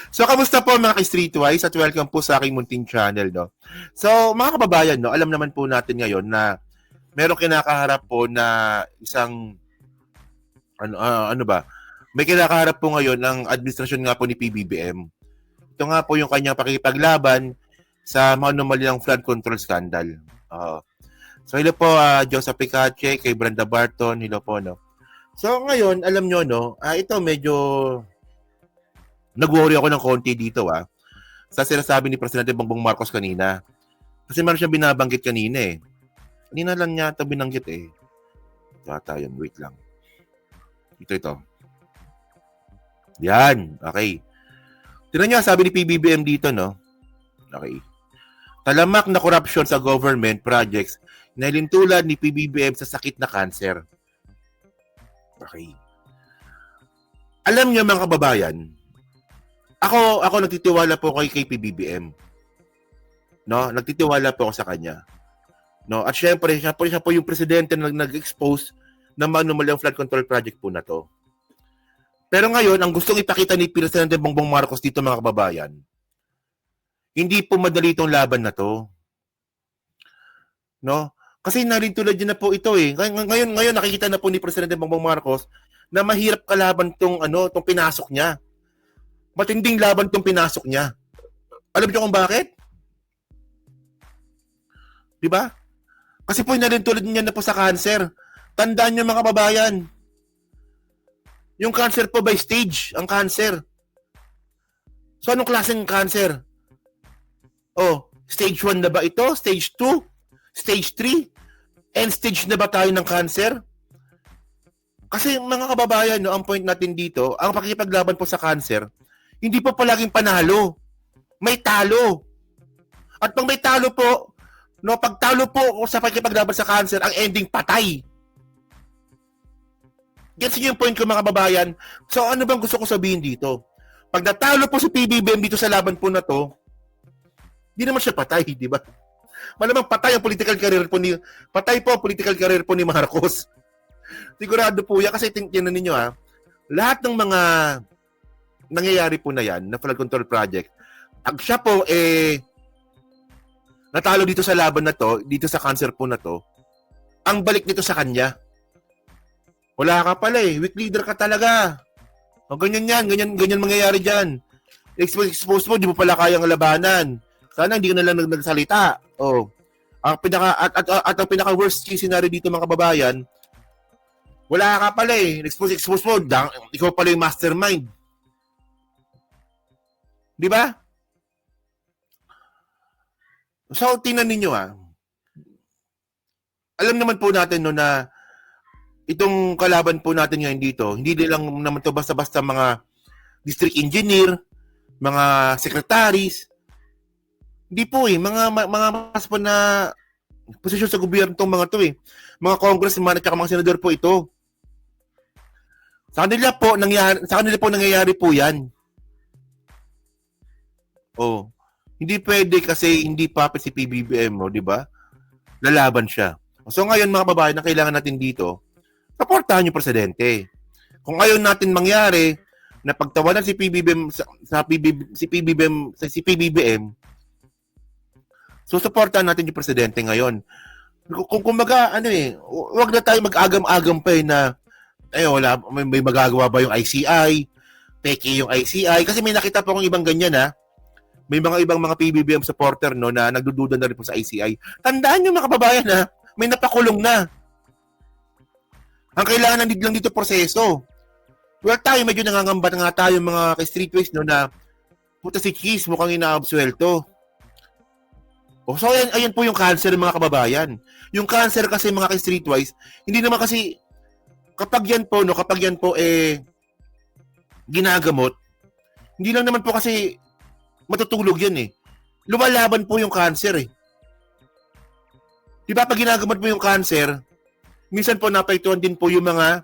So, kamusta po mga ka-Streetwise at welcome po sa aking munting channel, no? So, mga kababayan, no, alam naman po natin ngayon na merong kinakaharap po na isang, ano ba, may kinakaharap po ngayon ng administrasyon nga po ni PBBM. Ito nga po yung kanyang pakikipaglaban sa mga anomalyang flood control scandal. So, hello po, Joseph Picache, kay Brenda Barton, hello po, no? So, ngayon, alam nyo, no, ito medyo nag-worry ako ng konti dito, sa sinasabi ni Presidente Bongbong Marcos kanina. Kasi meron siyang binabanggit kanina eh. Kanina lang niya ito binanggit eh. Ito yun, wait lang. Ito. Yan, okay. Tignan niyo, sabi ni PBBM dito, no? Okay. Talamak na corruption sa government projects na ilintulad ni PBBM sa sakit na cancer. Okay. Alam niyo mga kababayan, ako nagtitiwala po kay PBBM. No, nagtitiwala po ako sa kanya. No, at syempre, siya po yung presidente na nag-expose ng manumalyang flood control project po na to. Pero ngayon, ang gustong ipakita ni Presidente Bongbong Marcos dito mga kababayan, hindi po madali itong laban na to. No? Kasi tulad din na po ito eh. Ngayon nakikita na po ni Presidente Bongbong Marcos na mahirap kalaban tong pinasok niya. Matinding laban tong pinasok niya. Alam niyo kung bakit? 'Di ba? Kasi po tulad niya na po sa cancer. Tandaan niyo mga kababayan. Yung cancer po by stage, ang cancer. So anong klaseng cancer? Stage 1 na ba ito? Stage 2? Stage 3? End stage na ba tayo ng cancer? Kasi mga kababayan, no, ang point natin dito, ang pakikipaglaban po sa cancer, hindi po palaging panalo. May talo. At pag may talo po, no, pag talo po sa pakikipaglaban sa cancer, ang ending patay. Gets niyo yung point ko mga kababayan? So ano bang gusto ko sabihin dito? Pag natalo po si PBBM dito sa laban po na to, hindi naman siya patay, di ba? Malamang patay ang political career po ni Marcos. Sigurado po yan kasi tingnan ninyo lahat ng mga nangyayari po na yan, na flood control project, pag siya po natalo dito sa laban na to, dito sa cancer po na to, ang balik nito sa kanya. Wala ka pala weak leader ka talaga. Ganyan mangyayari dyan. Expose mo, di mo pala kayang labanan. Sana hindi ka na lang nagsalita. Ang pinaka worst case scenario dito mga kababayan, wala ka pala expose mo, ikaw pala yung mastermind. Di ba? So, tingnan ninyo alam naman po natin no na itong kalaban po natin ngayon dito, hindi lang naman to basta-basta mga district engineer, mga secretaries. Hindi po mga mas po na posisyon sa gobyerno tong mga to Mga congressman at mga senador po ito. Sa kanila po nangyayari po 'yan. Hindi pwede kasi hindi papit si PBBM, di ba? Lalaban siya. So ngayon mga babae, na kailangan natin dito, supportahan yung presidente. Kung ngayon natin mangyari na pagtawanan si PBBM si PBBM, so supportahan natin yung presidente ngayon. Kung kumbaga wag na tayo mag-agam-agam pa na wala may magagawa ba yung ICI? Peke yung ICI kasi may nakita po akong ibang ganyan May mga ibang mga PBBM supporter no na nagdududa na rin po sa ICI. Tandaan niyo mga kababayan may napakulong na. Ang kailangan lang dito proseso. Well, tayo medyo nangangamba nga tayo mga ka-streetways no na puta si Cheese mukhang inaabsuelto. So ayan po yung cancer mga kababayan. Yung cancer kasi mga ka-streetwise, hindi naman kasi kapag yan po ginagamot, hindi lang naman po kasi matutulog yan Lumalaban po yung cancer Di ba pag ginagamot mo yung cancer, minsan po naapektuhan din po yung mga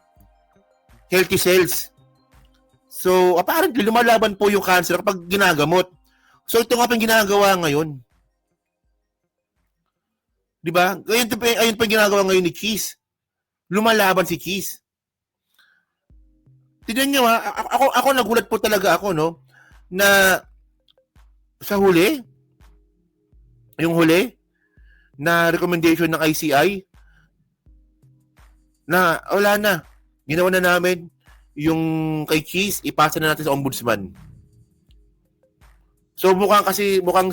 healthy cells. So, apparently, lumalaban po yung cancer kapag ginagamot. So, ito nga pa yung ginagawa ngayon. Di ba? Ayun pa yung ginagawa ngayon ni Cheese. Lumalaban si Cheese. Tignan nyo ako nagulat po talaga ako, no? na sa huli, yung huli na recommendation ng ICI na wala na. Ginawa na namin yung kay Cheese, ipasa na natin sa ombudsman. So mukhang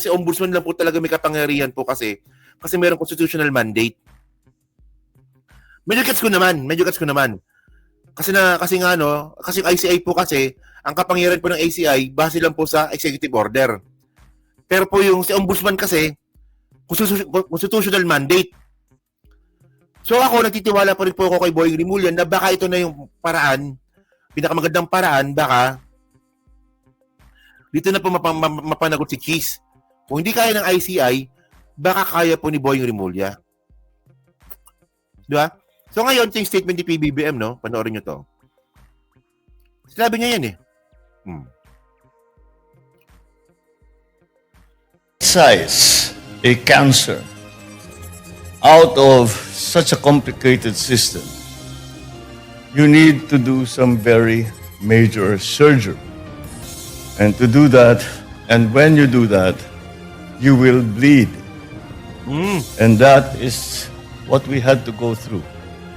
si ombudsman lang po talaga may kapangyarihan po kasi mayroong constitutional mandate. Medyo gets ko naman. Kasi nga no, kasi yung ICI po kasi ang kapangyarihan po ng ICI base lang po sa executive order. Pero po yung si ombudsman kasi constitutional mandate. So ako, nagtitiwala pa rin po ako kay Boying Rimulya na baka ito na yung paraan, pinakamagandang paraan, baka dito na po mapanagot si Cheese. Kung hindi kaya ng ICI, baka kaya po ni Boying Rimulya. Di ba? So ngayon, ito yung statement ni PBBM, no? Panoorin nyo to. Sinabi niya yan eh. Size a cancer out of such a complicated system, you need to do some very major surgery. And to do that, and when you do that, you will bleed. And that is what we had to go through.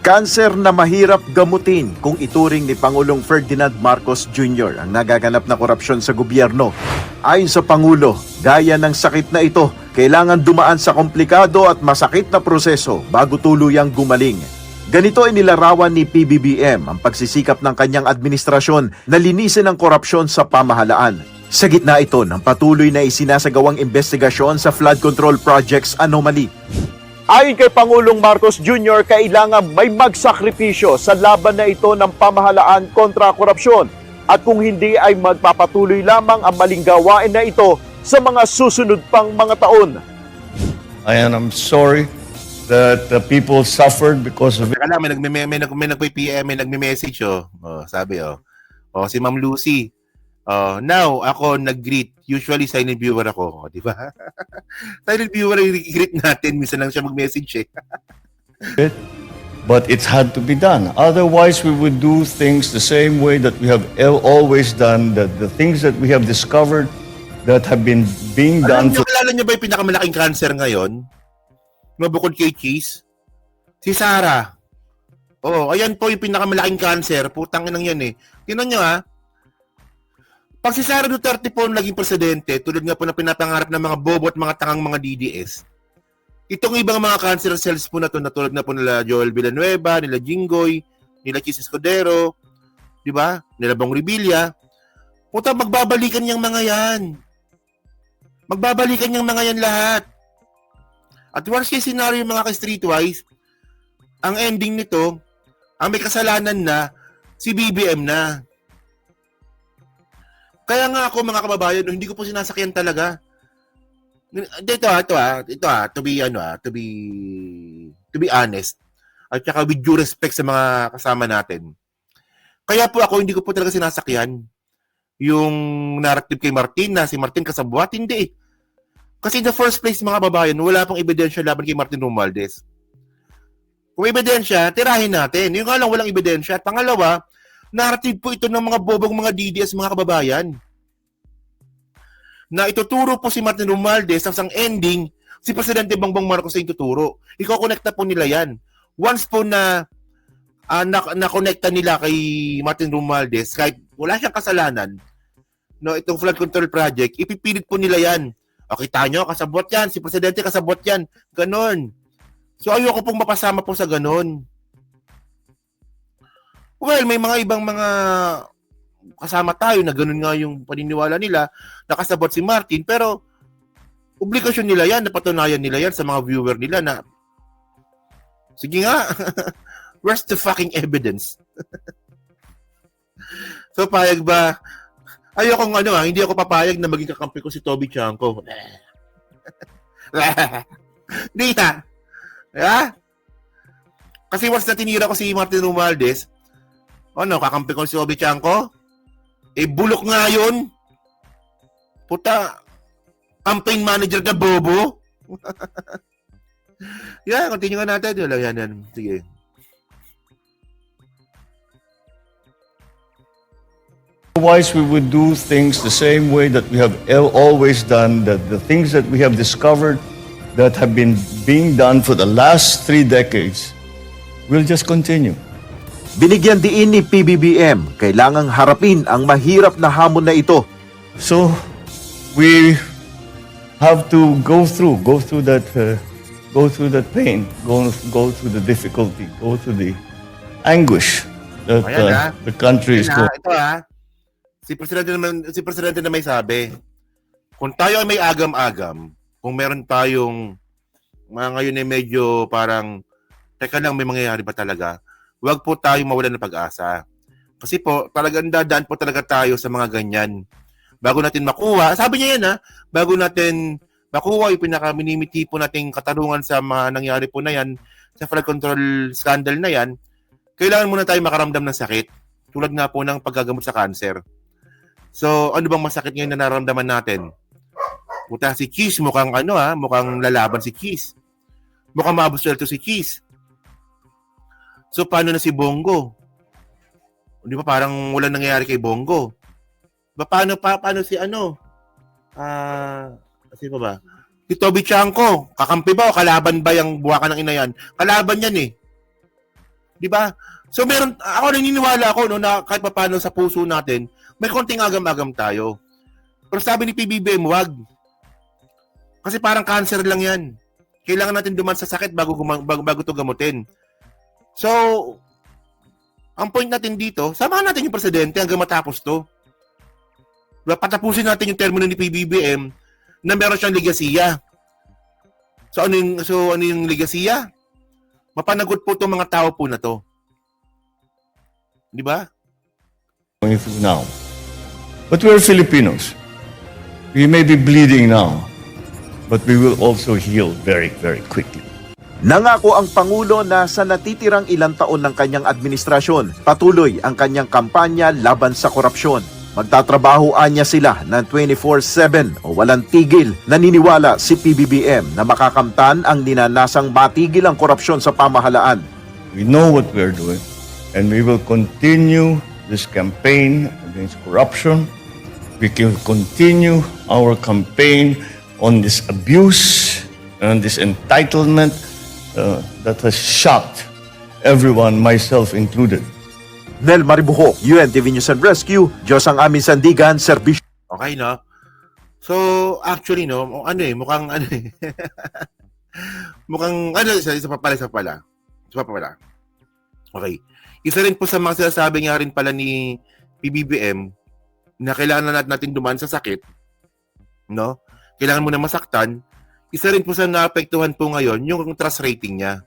Kanser na mahirap gamutin kung ituring ni Pangulong Ferdinand Marcos Jr. ang nagaganap na korupsyon sa gobyerno. Ayon sa Pangulo, gaya ng sakit na ito, kailangan dumaan sa komplikado at masakit na proseso bago tuluyang gumaling. Ganito inilarawan ni PBBM ang pagsisikap ng kanyang administrasyon na linisin ang korupsyon sa pamahalaan. Sa gitna ito ng patuloy na isinasagawang investigasyon sa flood control projects anomaly. Ayon kay Pangulong Marcos Jr., kailangan may magsakripisyo sa laban na ito ng pamahalaan kontra korupsyon at kung hindi ay magpapatuloy lamang ang maling gawain na ito sa mga susunod pang mga taon. I'm sorry that the people suffered because of it. Teka lang, may nagpe-PM, may nagme-message, sabi, si Ma'am Lucy, now, ako nag-greet. Usually, silent viewer ako. Di ba? Silent viewer yung greet natin. Minsan lang siya mag-message But it's had to be done. Otherwise, we would do things the same way that we have always done, that the things that we have discovered that have been being done. Kilala niyo ba yung pinakamalaking cancer ngayon? Mabukod kay Cheese? Si Sarah. Ayan po yung pinakamalaking cancer. Putang inang yan eh. Tingnan niyo pag si Sara Duterte po naging presidente, tulad nga po na pinapangarap ng mga bobo at mga tangang mga DDS, itong ibang mga cancer cells po na to, na tulad na po nila Joel Villanueva, nila Jinggoy, nila Chis Escudero, di ba? Nila Bong Revilla, puta, magbabalikan yung mga yan. Magbabalikan yung mga yan lahat. At worst case scenario yung mga ka-streetwise, ang ending nito, ang may kasalanan na, si BBM na. Kaya nga ako mga kababayan, hindi ko po sinasakyan talaga. Ito to be honest. At saka with due respect sa mga kasama natin. Kaya po ako hindi ko po talaga sinasakyan yung narrative kay Martin na si Martin kasabwat, hindi. Kasi in the first place mga kababayan, wala pong ebidensya laban kay Martin Romualdez. Kung ebidensya, tirahin natin. Yung nga lang walang ebidensya. At pangalawa, narrative po ito ng mga bobong mga DDS mga kababayan. Na ituturo po si Martin Romualdez ang ending, si Presidente Bongbong Marcos ay ituturo. Iko-connecta po nila yan. Once po na na-connecta nila kay Martin Romualdez, kahit wala siyang kasalanan, no, itong flood control project, ipipilit po nila yan. O kita nyo, kasabot yan. Si Presidente kasabot yan. Ganon. So ayoko pong mapasama po sa ganon. Well, may mga ibang mga kasama tayo na ganun nga yung paniniwala nila, nakasabot si Martin, pero obligasyon nila yan, napatunayan nila yan sa mga viewer nila na sige nga, where's the fucking evidence? So, payag ba? Ayokong hindi ako papayag na maging kakampi ko si Toby Chanko. Hindi na. Yeah? Kasi once na tinira ko si Martin Romualdez, kakampi ko si Toby Chanko? Bulok nga yun. Puta, campaign manager na bobo. Continue nga natin. Yan. Sige. Otherwise, we would do things the same way that we have always done, that the things that we have discovered that have been being done for the last 3 decades will just continue. Binigyan diin ni PBBM, kailangang harapin ang mahirap na hamon na ito. So, we have to go through that pain, go through the difficulty, go through the anguish that Ayan, the country is going. Ito si Presidente na may sabi, kung tayo ay may agam-agam, kung meron tayong mga ngayon ay medyo parang, teka lang, may mangyayari ba talaga? Huwag po tayo mawalan ng pag-asa. Kasi po, talagang dadaan po talaga tayo sa mga ganyan. Bago natin makuha, sabi niya yan bago natin makuha yung pinaka-minimiti po nating katarungan sa mga nangyari po na yan, sa flood control scandal na yan, kailangan muna tayo makaramdam ng sakit. Tulad nga po ng paggagamot sa cancer. So, ano bang masakit ngayon na nararamdaman natin? Puta, si Keys, mukhang mukhang lalaban si Keys. Mukhang mabuswelto si Keys. So, paano na si Bongo? Di ba parang walang nangyayari kay Bongo? Paano si sino ba? Si Toby Chanko, kakampi ba o kalaban ba yung buwaka ng ina yan? Kalaban yan eh. Di ba? So ako naniniwala ako na kahit paano sa puso natin, may konting agam-agam tayo. Pero sabi ni PBBM, wag. Kasi parang cancer lang yan. Kailangan natin duman sa sakit bago to gamutin. So, ang point natin dito, samahan natin yung presidente hanggang matapos to. Patapusin natin yung termino ni PBBM na meron siyang legasiya. So ano yung legasiya? Mapanagot po itong mga tao po na to. Di ba? Going through now. But we're Filipinos. We may be bleeding now, but we will also heal very, very quickly. Nangako ang Pangulo na sa natitirang ilang taon ng kanyang administrasyon, patuloy ang kanyang kampanya laban sa korupsyon. Magtatrabahoan niya sila ng 24/7 o walang tigil. Naniniwala si PBBM na makakamtan ang ninanasang matigil ang korupsyon sa pamahalaan. We know what we're doing, and we will continue this campaign against corruption. We can continue our campaign on this abuse and this entitlement that has shocked everyone, myself included. Nel Maribuho, UNTV News and Rescue, Diyos ang aming sandigan, serbisyo. Okay, no? So, actually, no, mukhang isa pa pala. Okay. Isa rin po sa mga sinasabi nga rin pala ni PBBM na kailangan natin dumaan sa sakit, no? Kailangan mo na masaktan. Isa rin po sa naapektuhan po ngayon yung trust rating niya.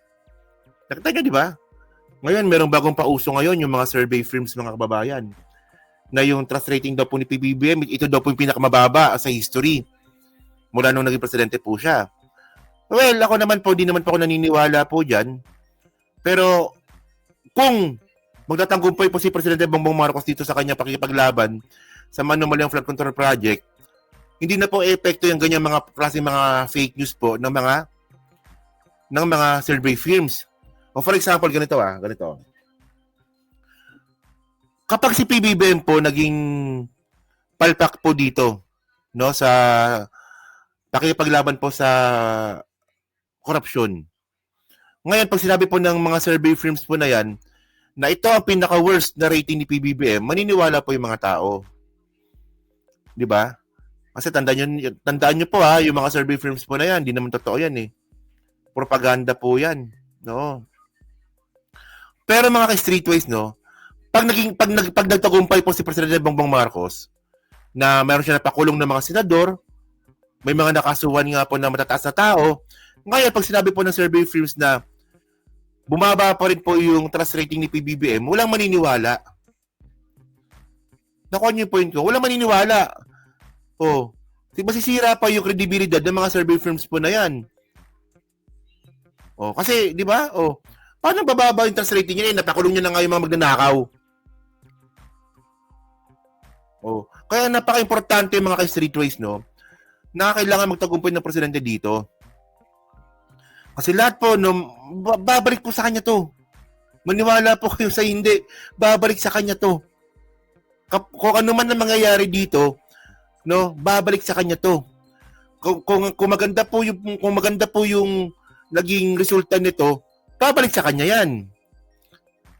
Nakita niyo, di ba? Ngayon, merong bagong pauso ngayon yung mga survey firms, mga kababayan, na yung trust rating daw po ni PBBM, ito daw po yung pinakamababa sa history mula nung naging presidente po siya. Well, ako naman po, di naman po ako naniniwala po dyan. Pero kung magtatanggupay po si Presidente Bongbong Marcos dito sa kanya pakikipaglaban sa manumalyang flood control project, hindi na po epekto yung ganyan mga klase mga fake news po ng mga survey firms. O for example, ganito. Kapag si PBBM po naging palpak po dito, no, sa pakikipaglaban po sa korupsyon. Ngayon, pag sinabi po ng mga survey firms po na yan, na ito ang pinaka-worst na rating ni PBBM, maniniwala po yung mga tao. Di ba? Kasi tandaan nyo po yung mga survey firms po na yan, hindi naman totoo yan eh. Propaganda po yan. No. Pero mga ka-streetways, no, pag nagtagumpay po si Presidente Bongbong Marcos na mayroon siya napakulong ng mga senador, may mga nakasuhan nga po na matataas na tao, ngayon pag sinabi po ng survey firms na bumaba pa rin po yung trust rating ni PBBM, walang maniniwala. Nakuha niyo yung point ko, walang maniniwala. Oh, diba sisira pa yung credibility ng mga survey firms po na yan. Oh, kasi, di ba? Oh, paano bababa yung trust rating niya? Napakulong niya na nga yung mga magnanakaw. Oh, kaya napaka-importante yung mga ka-streetways, no? Na kailangan magtagumpay ng presidente dito. Kasi lahat po, no, babalik po sa kanya to. Maniwala po kayo sa hindi. Babalik sa kanya to. kung ano man ang mangyayari dito, no, babalik sa kanya to. Kung maganda po yung naging resulta nito, babalik sa kanya yan.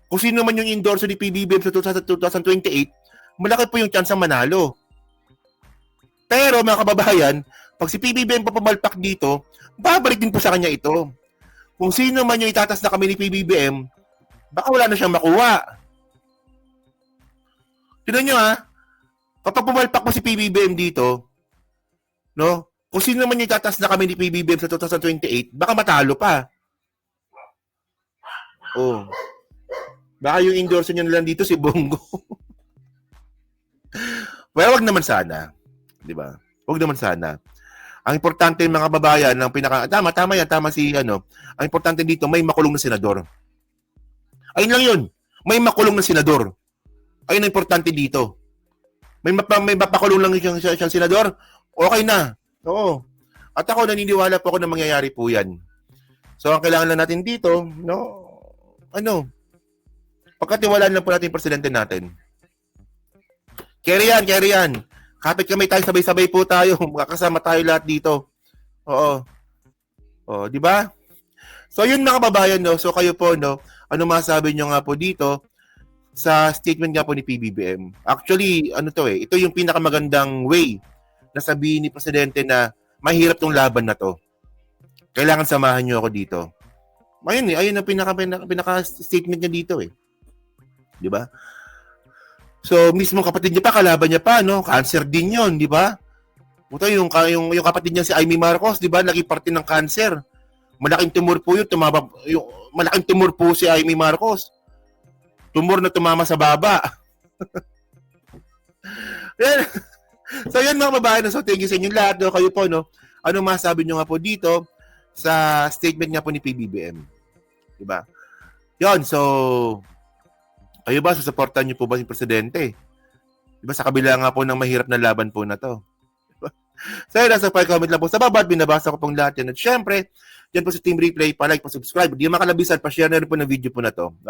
Kung sino man yung endorso ni PBBM sa 2028, malaki po yung chance ang manalo. Pero mga kababayan, pag si PBBM pa pumalpak dito, babalik din po sa kanya ito. Kung sino man yung itatas na kami ni PBBM, baka wala na siyang makuha. Tignan nyo ha, kapag pumalpak mo si PBBM dito, no, kung sino man yung itatas na kami ni PBBM sa 2028, baka matalo pa. Oh. Baka yung endorser nyo lang dito si Bongo. Well, wag naman sana. Di ba? Wag naman sana. Ang importante mga kababayan, tama yan, tama si Ang importante dito, may makulong na senador. Ayun lang yun. May makulong na senador. Ayun ang importante dito. May mapakulong lang siyang senador, okay na. Oo. At ako, naniniwala po ako na mangyayari po yan. So, ang kailangan lang natin dito, pagkatiwalaan lang po natin yung presidente natin. Carry yan. Kapit kami tayo, sabay-sabay po tayo. Makakasama tayo lahat dito. Oo. Di ba? So, yun mga kababayan, no? So, kayo po, no? Ano masabi nyo nga po dito sa statement nga po ni PBBM? Actually, ito yung pinakamagandang way na sabihin ni presidente na mahirap tong laban na to. Kailangan samahan nyo ako dito. Ayun ang pinaka-statement niya dito eh. Di ba? So, mismo kapatid niya pa, kalaban niya pa, no? Cancer din yun, di ba? Puta, yung kapatid niya si Amy Marcos, di ba? Naging parte ng cancer. Malaking tumor po yun. Malaking tumor po si Amy Marcos. Tumor na tumama sa baba. Yan. So, yan mga babae. So, thank you sa inyo lahat. No? Kayo po, no? Ano masabi nyo nga po dito sa statement nga po ni PBBM? Di ba? Yon, so, kayo ba, susuportan niyo po ba yung presidente? Diba, sa kabila nga po ng mahirap na laban po na to. Diba? So, yun, nasa comment lang po sa baba at binabasa ko pong lahat yan. At syempre, dyan po sa Team Replay, pa-like, pa-subscribe. Di makalabisan, pa-share na rin po ng video po na to. Okay?